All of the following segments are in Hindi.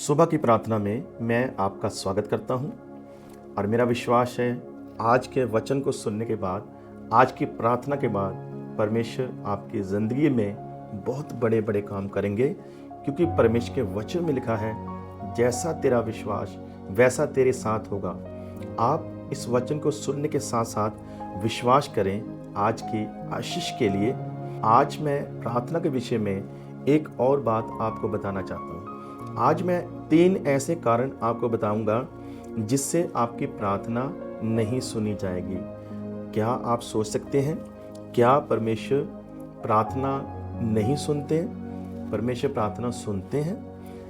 सुबह की प्रार्थना में मैं आपका स्वागत करता हूं और मेरा विश्वास है आज के वचन को सुनने के बाद, आज की प्रार्थना के बाद परमेश्वर आपकी ज़िंदगी में बहुत बड़े बड़े काम करेंगे, क्योंकि परमेश्वर के वचन में लिखा है जैसा तेरा विश्वास वैसा तेरे साथ होगा। आप इस वचन को सुनने के साथ साथ विश्वास करें आज की आशीष के लिए। आज मैं प्रार्थना के विषय में एक और बात आपको बताना चाहता हूँ। आज मैं 3 ऐसे कारण आपको बताऊंगा जिससे आपकी प्रार्थना नहीं सुनी जाएगी। क्या आप सोच सकते हैं, क्या परमेश्वर प्रार्थना नहीं सुनते हैं? परमेश्वर प्रार्थना सुनते हैं,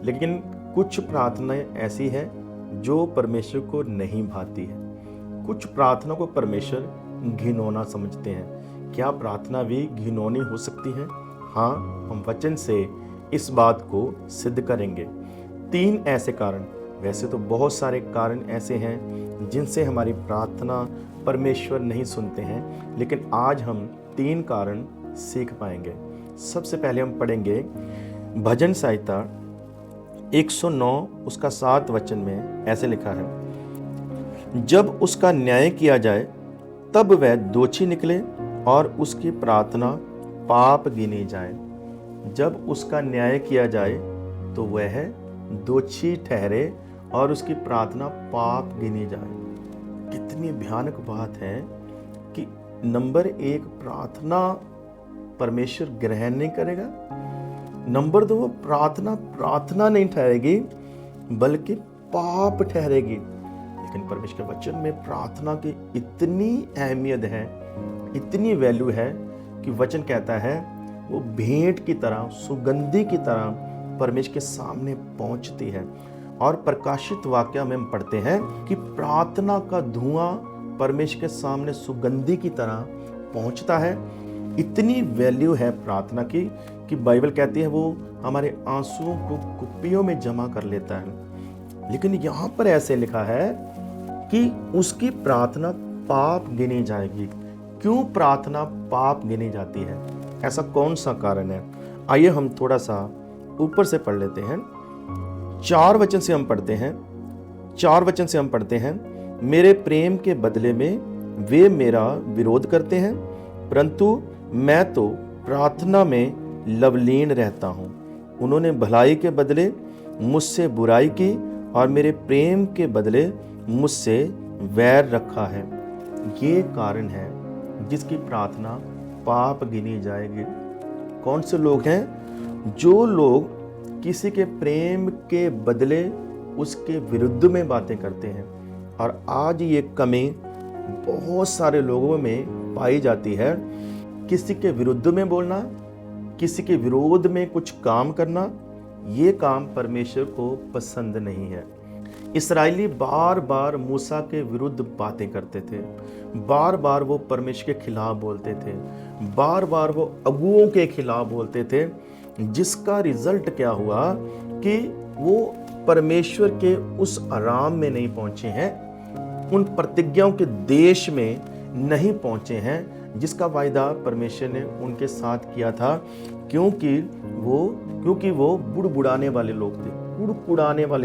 लेकिन कुछ प्रार्थनाएं ऐसी हैं जो परमेश्वर को नहीं भाती है। कुछ प्रार्थना को परमेश्वर घिनौना समझते हैं। क्या प्रार्थना भी घिनौनी हो सकती है? हाँ, हम वचन से इस बात को सिद्ध करेंगे। 3 ऐसे कारण, वैसे तो बहुत सारे कारण ऐसे हैं जिनसे हमारी प्रार्थना परमेश्वर नहीं सुनते हैं, लेकिन आज हम 3 कारण सीख पाएंगे। सबसे पहले हम पढ़ेंगे भजन संहिता 109 उसका 7 वचन में ऐसे लिखा है, जब उसका न्याय किया जाए तब वह दोषी निकले और उसकी प्रार्थना पाप गिनी जाए। जब उसका न्याय किया जाए तो वह दोषी ठहरे और उसकी प्रार्थना पाप गिनी जाए। कितनी भयानक बात है कि नंबर 1 प्रार्थना परमेश्वर ग्रहण नहीं करेगा, नंबर 2 प्रार्थना नहीं ठहरेगी बल्कि पाप ठहरेगी। लेकिन परमेश्वर के वचन में प्रार्थना की इतनी अहमियत है, इतनी वैल्यू है कि वचन कहता है वो भेंट की तरह, सुगंधी की तरह परमेश्वर के सामने पहुंचती है। और प्रकाशित वाक्य में हम पढ़ते हैं कि प्रार्थना का धुआं परमेश्वर के सामने सुगंधी की तरह पहुंचता है। इतनी वैल्यू है प्रार्थना की कि बाइबल कहती है वो हमारे आंसुओं को कुप्पियों में जमा कर लेता है। लेकिन यहाँ पर ऐसे लिखा है कि उसकी प्रार्थना पाप गिनी जाएगी। क्यों प्रार्थना पाप गिनी जाती है? ऐसा कौन सा कारण है? आइए हम थोड़ा सा ऊपर से पढ़ लेते हैं। 4 वचन से हम पढ़ते हैं, मेरे प्रेम के बदले में वे मेरा विरोध करते हैं, परंतु मैं तो प्रार्थना में लवलीन रहता हूँ। उन्होंने भलाई के बदले मुझसे बुराई की और मेरे प्रेम के बदले मुझसे वैर रखा है। ये कारण है जिसकी प्रार्थना पाप गिनी जाएगी। कौन से लोग हैं? जो लोग किसी के प्रेम के बदले उसके विरुद्ध में बातें करते हैं। और आज ये कमी बहुत सारे लोगों में पाई जाती है। किसी के विरुद्ध में बोलना, किसी के विरोध में कुछ काम करना, ये काम परमेश्वर को पसंद नहीं है। इस्राएली बार बार मूसा के विरुद्ध बातें करते थे, बार बार वो परमेश्वर के खिलाफ बोलते थे, बार बार वो अगुओं के खिलाफ बोलते थे, जिसका रिजल्ट क्या हुआ कि वो परमेश्वर के उस आराम में नहीं पहुंचे हैं, उन प्रतिज्ञाओं के देश में नहीं पहुंचे हैं जिसका वायदा परमेश्वर ने उनके साथ किया था। क्योंकि वो बुड़बुड़ाने वाले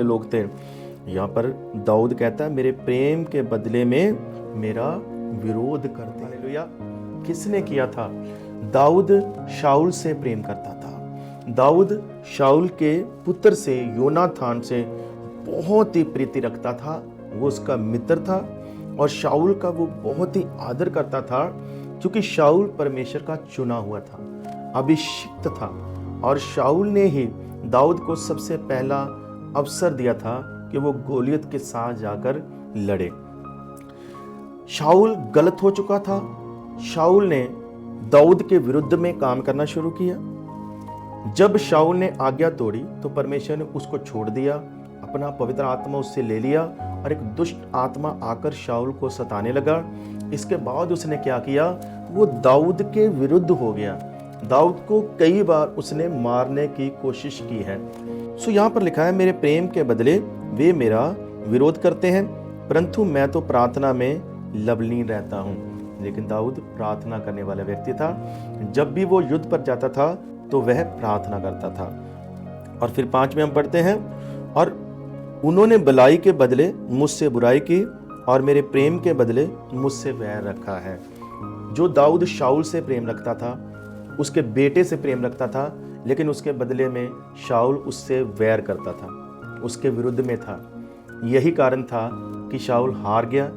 लोग थे। यहाँ पर दाऊद कहता है मेरे प्रेम के बदले में मेरा विरोध करते। हालेलुया। किसने किया था? दाऊद शाऊल से प्रेम करता था। दाऊद शाऊल के पुत्र से, योनाथान से बहुत ही प्रीति रखता था। वो उसका मित्र था और शाऊल का वो बहुत ही आदर करता था, क्योंकि शाऊल परमेश्वर का चुना हुआ था, अभिषिक्त था। और शाऊल ने ही दाऊद को सबसे पहला अवसर दिया था कि वो गोलियत के साथ जाकर लड़े। शाऊल गलत हो चुका था। शाऊल ने दाऊद के विरुद्ध में काम करना शुरू किया। जब शाऊल ने आज्ञा तोड़ी तो परमेश्वर ने उसको छोड़ दिया, अपना पवित्र आत्मा उससे ले लिया और एक दुष्ट आत्मा आकर शाऊल को सताने लगा। इसके बाद उसने क्या किया? वो दाऊद के विरुद्ध हो गया। दाऊद को कई बार उसने मारने की कोशिश की है। सो यहाँ पर लिखा है मेरे प्रेम के बदले वे मेरा विरोध करते हैं, परंतु मैं तो प्रार्थना में लवलीन रहता हूँ। लेकिन दाऊद प्रार्थना करने वाला व्यक्ति था। जब भी वो युद्ध पर जाता था तो वह प्रार्थना करता था। और फिर 5 में हम पढ़ते हैं, और उन्होंने भलाई के बदले मुझसे बुराई की और मेरे प्रेम के बदले मुझसे वैर रखा है। जो दाऊद शाऊल से प्रेम रखता था, उसके बेटे से प्रेम रखता था, लेकिन उसके बदले में शाऊल उससे वैर करता था, उसके विरुद्ध में था। यही कारण था कि शाऊल हार गया।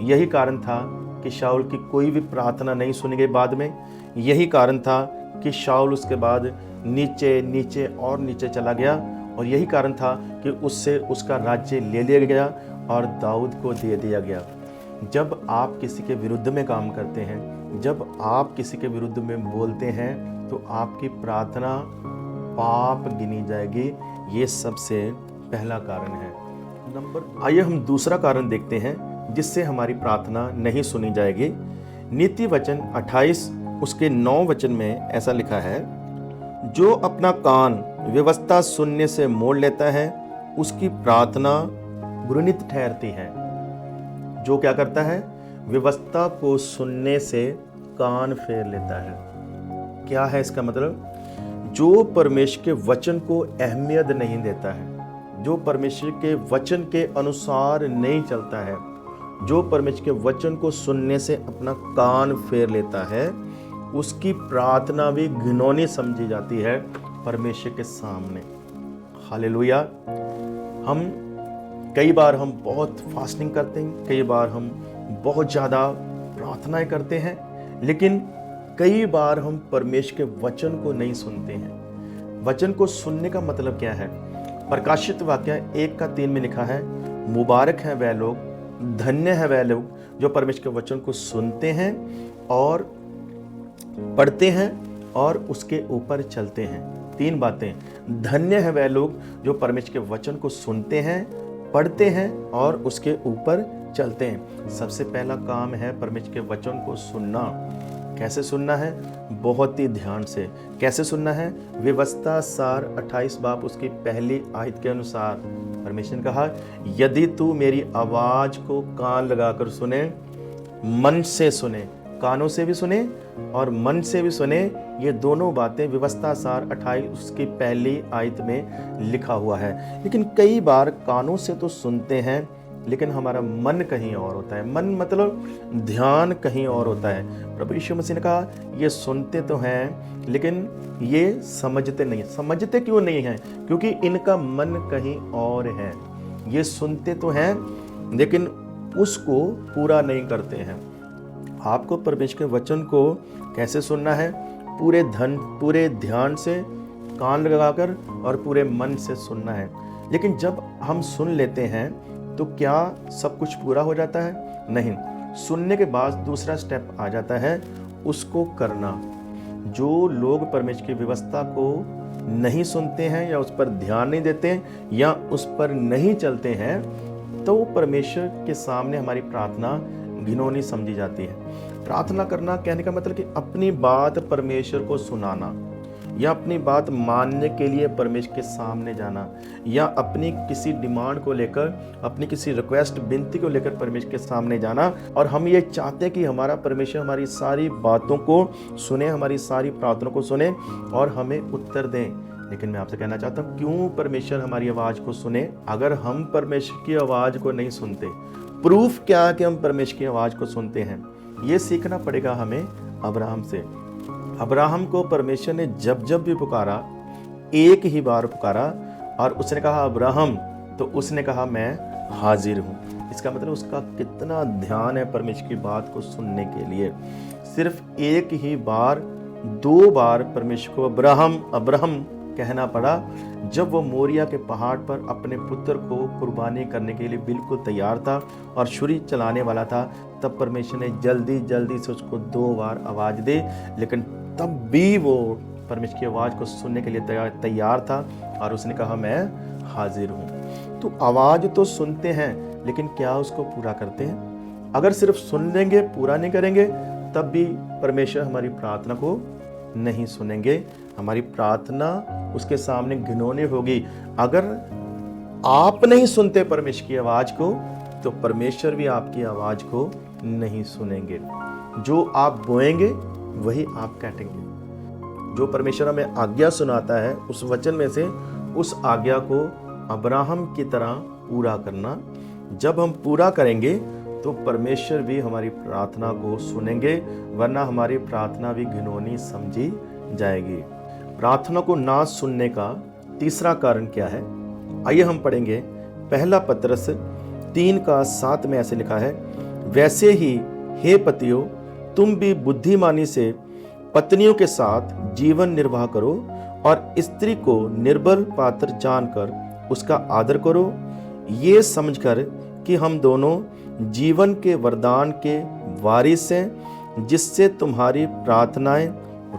यही कारण था कि शाऊल की कोई भी प्रार्थना नहीं सुनी गई बाद में। यही कारण था कि शाऊल उसके बाद नीचे नीचे और नीचे चला गया। और यही कारण था कि उससे उसका राज्य ले लिया गया और दाऊद को दे दिया गया। जब आप किसी के विरुद्ध में काम करते हैं, जब आप किसी के विरुद्ध में बोलते हैं, तो आपकी प्रार्थना पाप गिनी जाएगी। ये सबसे पहला कारण है। आइए हम दूसरा कारण देखते हैं जिससे हमारी प्रार्थना नहीं सुनी जाएगी। नीति वचन 28 उसके 9 वचन में ऐसा लिखा है, जो अपना कान व्यवस्था सुनने से मोड़ लेता है उसकी प्रार्थना घृणित ठहरती है। जो क्या करता है? व्यवस्था को सुनने से कान फेर लेता है। क्या है इसका मतलब? जो परमेश्वर के वचन को अहमियत नहीं देता है, जो परमेश्वर के वचन के अनुसार नहीं चलता है, जो परमेश्वर के वचन को सुनने से अपना कान फेर लेता है, उसकी प्रार्थना भी घिनौनी समझी जाती है परमेश्वर के सामने। हालेलुया। हम कई बार हम बहुत फास्टिंग करते हैं, कई बार हम बहुत ज़्यादा प्रार्थनाएं करते हैं, लेकिन कई बार हम परमेश्वर के वचन को नहीं सुनते हैं। वचन को सुनने का मतलब क्या है? प्रकाशित वाक्य 1:3 में लिखा है, मुबारक हैं वह लोग, धन्य है वह लोग जो परमेश्वर के वचन को सुनते हैं और पढ़ते हैं और उसके ऊपर चलते हैं। 3 बातें। धन्य है वह लोग जो परमेश्वर के वचन को सुनते हैं, पढ़ते हैं और उसके ऊपर चलते हैं। सबसे पहला काम है परमेश्वर के वचन को सुनना। कैसे सुनना है? बहुत ही ध्यान से। कैसे सुनना है? व्यवस्था सार 28 बाब उसकी पहली आयत के अनुसार परमेश्वर ने कहा, यदि तू मेरी आवाज को कान लगाकर सुने, मन से सुने, कानों से भी सुने और मन से भी सुने। ये दोनों बातें व्यवस्था सार 28 उसकी पहली आयत में लिखा हुआ है। लेकिन कई बार कानों से तो सुनते हैं, लेकिन हमारा मन कहीं और होता है। मन मतलब ध्यान कहीं और होता है। प्रभु यीशु मसीह ने कहा, ये सुनते तो हैं लेकिन ये समझते नहीं। समझते क्यों नहीं हैं? क्योंकि इनका मन कहीं और है। ये सुनते तो हैं लेकिन उसको पूरा नहीं करते हैं। आपको परमेश्वर के वचन को कैसे सुनना है? पूरे ध्यान से, कान लगाकर और पूरे मन से सुनना है। लेकिन जब हम सुन लेते हैं तो क्या सब कुछ पूरा हो जाता है? नहीं। सुनने के बाद दूसरा स्टेप आ जाता है, उसको करना। जो लोग परमेश्वर की व्यवस्था को नहीं सुनते हैं या उस पर ध्यान नहीं देते हैं या उस पर नहीं चलते हैं, तो परमेश्वर के सामने हमारी प्रार्थना घिनौनी समझी जाती है। प्रार्थना करना कहने का मतलब कि अपनी बात परमेश्वर को सुनाना या अपनी बात मानने के लिए परमेश्वर के सामने जाना या अपनी किसी डिमांड को लेकर, अपनी किसी रिक्वेस्ट, विनती को लेकर परमेश्वर के सामने जाना। और हम ये चाहते हैं कि हमारा परमेश्वर हमारी सारी बातों को सुने, हमारी सारी प्रार्थनाओं को सुने और हमें उत्तर दें। लेकिन मैं आपसे कहना चाहता हूँ, क्यों परमेश्वर हमारी आवाज़ को सुने अगर हम परमेश्वर की आवाज़ को नहीं सुनते? प्रूफ क्या है कि हम परमेश्वर की आवाज़ को सुनते हैं? ये सीखना पड़ेगा हमें अब्राहम से। अब्राहम को परमेश्वर ने जब जब भी पुकारा, एक ही बार पुकारा और उसने कहा अब्राहम, तो उसने कहा मैं हाजिर हूँ। इसका मतलब उसका कितना ध्यान है परमेश्वर की बात को सुनने के लिए। सिर्फ एक ही बार, 2 बार परमेश्वर को अब्राहम अब्राहम कहना पड़ा जब वो मोरिया के पहाड़ पर अपने पुत्र को कुर्बानी करने के लिए बिल्कुल तैयार था और छुरी चलाने वाला था। तब परमेश्वर ने जल्दी जल्दी से उसको 2 बार आवाज़ दी, लेकिन तब भी वो परमेश्वर की आवाज़ को सुनने के लिए तैयार था और उसने कहा मैं हाजिर हूँ। तो आवाज़ तो सुनते हैं, लेकिन क्या उसको पूरा करते हैं? अगर सिर्फ सुन लेंगे, पूरा नहीं करेंगे, तब भी परमेश्वर हमारी प्रार्थना को नहीं सुनेंगे। हमारी प्रार्थना उसके सामने घिनौनी होगी। अगर आप नहीं सुनते परमेश्वर की आवाज़ को, तो परमेश्वर भी आपकी आवाज़ को नहीं सुनेंगे। जो आप बोएंगे वही आप काटेंगे। जो परमेश्वर हमें आज्ञा सुनाता है, उस वचन में से उस आज्ञा को अब्राहम की तरह पूरा करना। जब हम पूरा करेंगे तो परमेश्वर भी हमारी प्रार्थना को सुनेंगे, वरना हमारी प्रार्थना भी घिनौनी समझी जाएगी। प्रार्थना को ना सुनने का तीसरा कारण क्या है? आइए हम पढ़ेंगे पहला पतरस 3:7 में ऐसे लिखा है, वैसे ही हे पतियों, तुम भी बुद्धिमानी से पत्नियों के साथ जीवन निर्वाह करो और स्त्री को निर्बल पात्र जानकर उसका आदर करो, ये समझकर कि हम दोनों जीवन के वरदान के वारिस हैं, जिससे तुम्हारी प्रार्थनाएं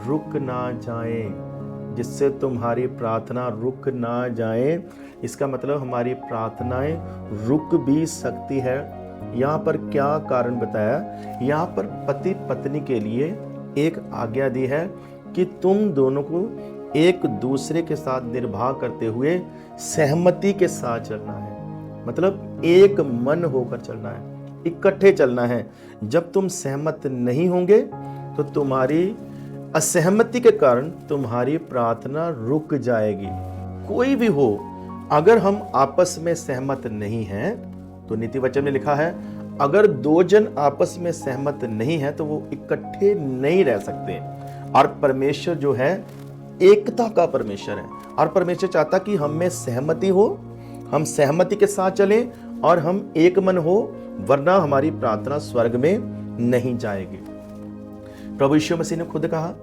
रुक ना जाएं। जिससे तुम्हारी प्रार्थना रुक ना जाएं, इसका मतलब हमारी प्रार्थनाएं रुक भी सकती है। यहाँ पर क्या कारण बताया? यहाँ पर पति पत्नी के लिए एक आज्ञा दी है कि तुम दोनों को एक दूसरे के साथ निर्वाह करते हुए सहमति के साथ चलना है। मतलब एक मन होकर चलना है, इकट्ठे चलना है। जब तुम सहमत नहीं होंगे तो तुम्हारी असहमति के कारण तुम्हारी प्रार्थना रुक जाएगी। कोई भी हो, अगर हम आपस में सहमत नहीं हैं, तो नीति वचन में लिखा है, अगर दो जन आपस में सहमत नहीं है तो वो इकट्ठे नहीं रह सकते। और परमेश्वर जो है एकता का परमेश्वर है, और परमेश्वर चाहता कि हम में सहमति हो, हम सहमति के साथ चलें और हम एक मन हो, वरना हमारी प्रार्थना स्वर्ग में नहीं जाएगी। प्रभु यीशु मसीह ने खुद कहा,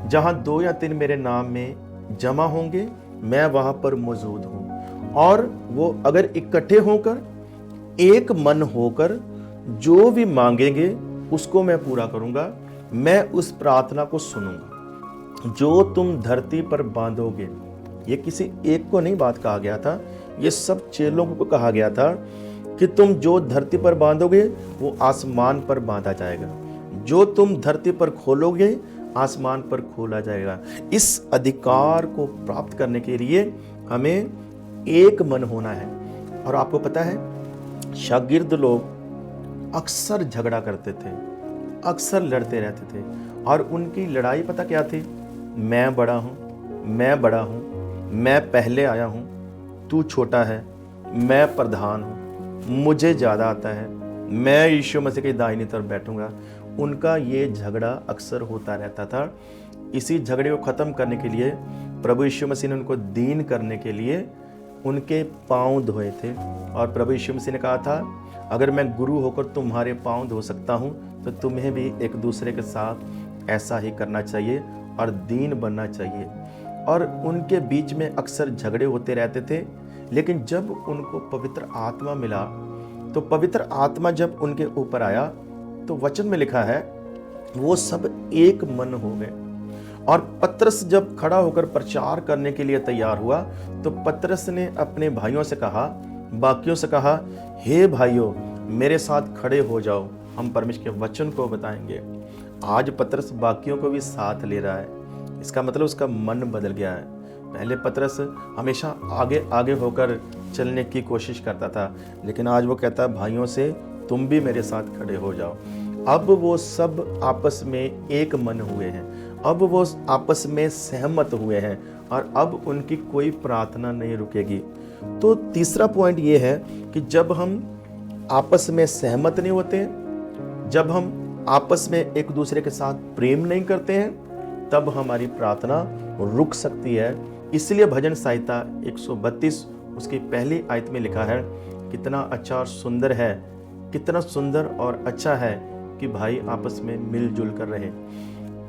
जहां 2 या 3 मेरे नाम में जमा होंगे, मैं वहां पर मौजूद हूं। और वो अगर इकट्ठे होकर एक मन होकर जो भी मांगेंगे उसको मैं पूरा करूंगा, मैं उस प्रार्थना को सुनूंगा। जो तुम धरती पर बांधोगे, ये किसी एक को नहीं बात कहा गया था, ये सब चेलों को कहा गया था कि तुम जो धरती पर बांधोगे वो आसमान पर बांधा जाएगा, जो तुम धरती पर खोलोगे आसमान पर खोला जाएगा। इस अधिकार को प्राप्त करने के लिए हमें एक मन होना है। और आपको पता है, शागिर्द लोग अक्सर झगड़ा करते थे, अक्सर लड़ते रहते थे, और उनकी लड़ाई पता क्या थी? मैं बड़ा हूं, मैं बड़ा हूं, मैं पहले आया हूं, तू छोटा है, मैं प्रधान हूं, मुझे ज़्यादा आता है, मैं यीशु मसीह की दाहिनी तरफ बैठूंगा। उनका ये झगड़ा अक्सर होता रहता था। इसी झगड़े को ख़त्म करने के लिए प्रभु यीशु मसीह ने उनको दीन करने के लिए उनके पाँव धोए थे। और प्रभु यीशु मसीह ने कहा था, अगर मैं गुरु होकर तुम्हारे पाँव धो सकता हूँ तो तुम्हें भी एक दूसरे के साथ ऐसा ही करना चाहिए और दीन बनना चाहिए। और उनके बीच में अक्सर झगड़े होते रहते थे, लेकिन जब उनको पवित्र आत्मा मिला, तो पवित्र आत्मा जब उनके ऊपर आया तो वचन में लिखा है वो सब एक मन हो गए। और पतरस जब खड़ा होकर प्रचार करने के लिए तैयार हुआ तो पतरस ने अपने भाइयों से कहा, बाकियों से कहा, हे भाइयों, मेरे साथ खड़े हो जाओ, हम परमेश्वर के वचन को बताएंगे। आज पतरस बाकियों को भी साथ ले रहा है। इसका मतलब उसका मन बदल गया है। पहले पतरस हमेशा आगे आगे होकर चलने की कोशिश करता था, लेकिन आज वो कहता है, भाइयों से तुम भी मेरे साथ खड़े हो जाओ। अब वो सब आपस में एक मन हुए हैं, अब वो आपस में सहमत हुए हैं, और अब उनकी कोई प्रार्थना नहीं रुकेगी। तो तीसरा पॉइंट ये है कि जब हम आपस में सहमत नहीं होते, जब हम आपस में एक दूसरे के साथ प्रेम नहीं करते हैं, तब हमारी प्रार्थना रुक सकती है। इसलिए भजन संहिता 132 उसकी पहली आयत में लिखा है, कितना अच्छा और सुंदर है, कितना सुंदर और अच्छा है कि भाई आपस में मिलजुल कर रहे।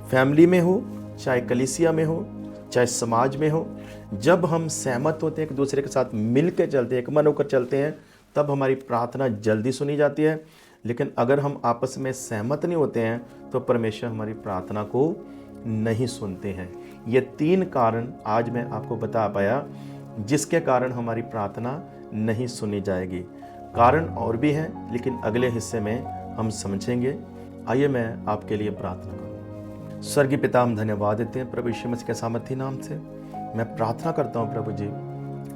फैमिली में हो, चाहे कलीसिया में हो, चाहे समाज में हो, जब हम सहमत होते हैं, एक दूसरे के साथ मिल के चलते हैं, एक मन होकर चलते हैं, तब हमारी प्रार्थना जल्दी सुनी जाती है। लेकिन अगर हम आपस में सहमत नहीं होते हैं तो परमेश्वर हमारी प्रार्थना को नहीं सुनते हैं। ये 3 कारण आज मैं आपको बता पाया जिसके कारण हमारी प्रार्थना नहीं सुनी जाएगी। कारण और भी हैं, लेकिन अगले हिस्से में हम समझेंगे। आइए मैं आपके लिए प्रार्थना करूं। स्वर्गीय पिता, हम धन्यवाद देते हैं प्रभु यीशु मसीह के सामर्थी नाम से। मैं प्रार्थना करता हूं प्रभु जी,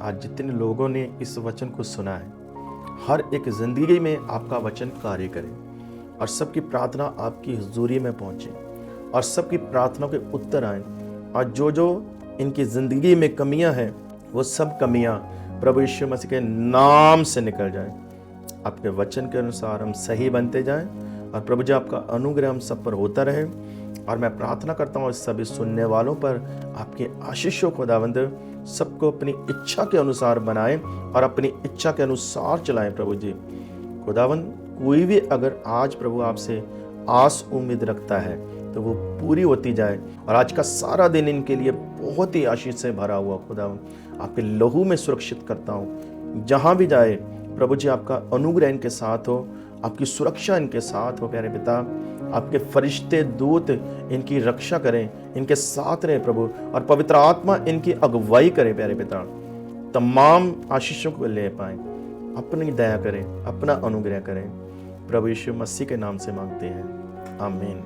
आज जितने लोगों ने इस वचन को सुना है, हर एक जिंदगी में आपका वचन कार्य करे, और सबकी प्रार्थना आपकी हुजूरी में पहुंचे, और सबकी प्रार्थनाओं के उत्तर आए, और जो जो इनकी ज़िंदगी में कमियां हैं वो सब कमियां प्रभु यीशु मसीह के नाम से निकल जाए। आपके वचन के अनुसार हम सही बनते जाएं और प्रभु जी आपका अनुग्रह हम सब पर होता रहे। और मैं प्रार्थना करता हूँ सभी सुनने वालों पर आपके आशीषों खुदावंद सबको अपनी इच्छा के अनुसार बनाएं और अपनी इच्छा के अनुसार चलाएं। प्रभु जी खुदावंद कोई भी अगर आज प्रभु आपसे आस उम्मीद रखता है तो वो पूरी होती जाए। और आज का सारा दिन इनके लिए बहुत ही आशीष से भरा हुआ खुदावंद आपके लहू में सुरक्षित करता हूँ। जहाँ भी जाए प्रभु जी आपका अनुग्रह इनके साथ हो, आपकी सुरक्षा इनके साथ हो। प्यारे पिता आपके फरिश्ते दूत इनकी रक्षा करें, इनके साथ रहे प्रभु, और पवित्र आत्मा इनकी अगुवाई करे। प्यारे पिता तमाम आशीषों को ले पाएं, अपनी दया करें, अपना अनुग्रह करें। प्रभु यीशु मसीह के नाम से मांगते हैं, आमीन।